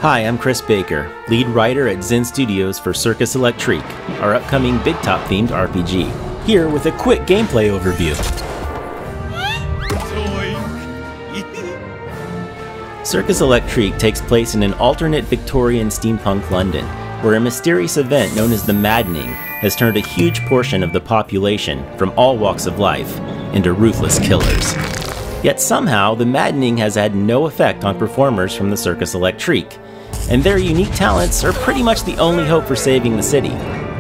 Hi, I'm Chris Baker, lead writer at Zen Studios for Circus Electrique, our upcoming Big Top themed RPG. Here with a quick gameplay overview. Circus Electrique takes place in an alternate Victorian steampunk London, where a mysterious event known as the Maddening has turned a huge portion of the population from all walks of life into ruthless killers. Yet somehow, the Maddening has had no effect on performers from the Circus Electrique, and their unique talents are pretty much the only hope for saving the city,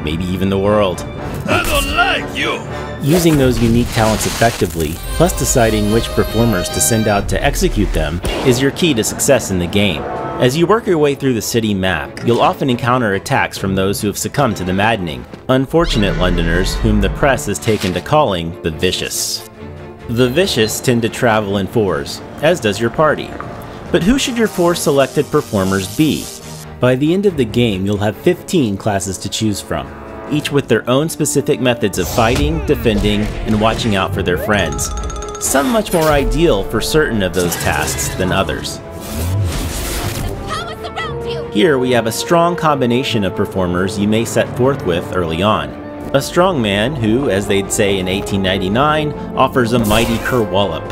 maybe even the world. I don't like you! Using those unique talents effectively, plus deciding which performers to send out to execute them, is your key to success in the game. As you work your way through the city map, you'll often encounter attacks from those who have succumbed to the Maddening, unfortunate Londoners whom the press has taken to calling the Vicious. The Vicious tend to travel in fours, as does your party. But who should your 4 selected performers be? By the end of the game, you'll have 15 classes to choose from, each with their own specific methods of fighting, defending, and watching out for their friends. Some much more ideal for certain of those tasks than others. Here we have a strong combination of performers you may set forth with early on. A strong man who, as they'd say in 1899, offers a mighty kerwallop.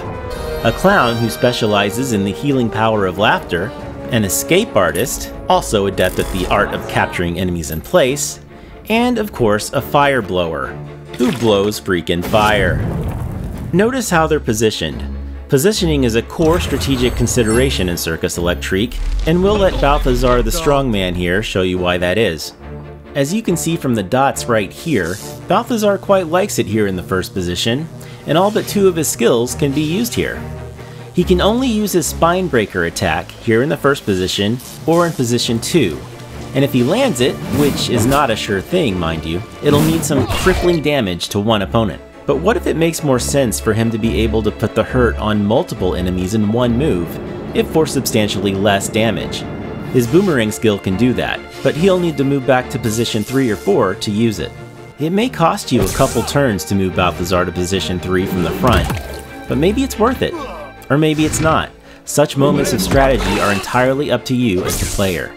A clown who specializes in the healing power of laughter. An escape artist, also adept at the art of capturing enemies in place. And of course, a fire blower, who blows freaking fire. Notice how they're positioned. Positioning is a core strategic consideration in Circus Electrique, and we'll let Balthazar the strongman here show you why that is. As you can see from the dots right here, Balthazar quite likes it here in the first position, and all but 2 of his skills can be used here. He can only use his Spine Breaker attack here in the first position, or in position 2. And if he lands it, which is not a sure thing, mind you, it'll need some crippling damage to one opponent. But what if it makes more sense for him to be able to put the hurt on multiple enemies in one move, if for substantially less damage? His Boomerang skill can do that, but he'll need to move back to position 3 or 4 to use it. It may cost you a couple turns to move Balthazar to position 3 from the front, but maybe it's worth it. Or maybe it's not. Such moments of strategy are entirely up to you as the player.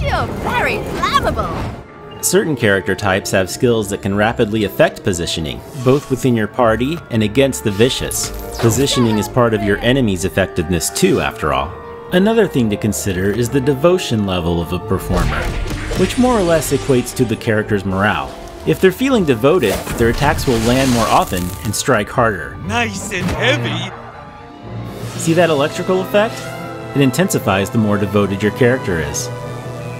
You're very flammable! Certain character types have skills that can rapidly affect positioning, both within your party and against the Vicious. Positioning is part of your enemy's effectiveness too, after all. Another thing to consider is the devotion level of a performer, which more or less equates to the character's morale. If they're feeling devoted, their attacks will land more often and strike harder. Nice and heavy! See that electrical effect? It intensifies the more devoted your character is.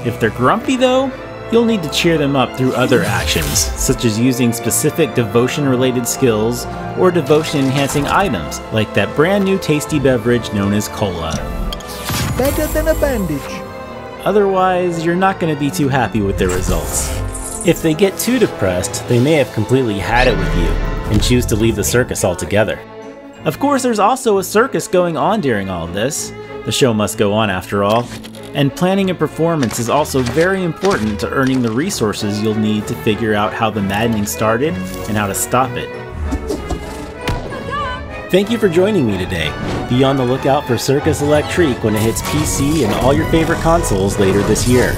If they're grumpy though, you'll need to cheer them up through other actions, such as using specific devotion-related skills or devotion-enhancing items, like that brand new tasty beverage known as cola. Better than a bandage. Otherwise, you're not going to be too happy with their results. If they get too depressed, they may have completely had it with you and choose to leave the circus altogether. Of course, there's also a circus going on during all of this. The show must go on after all. And planning a performance is also very important to earning the resources you'll need to figure out how the maddening started and how to stop it. Thank you for joining me today. Be on the lookout for Circus Electrique when it hits PC and all your favorite consoles later this year.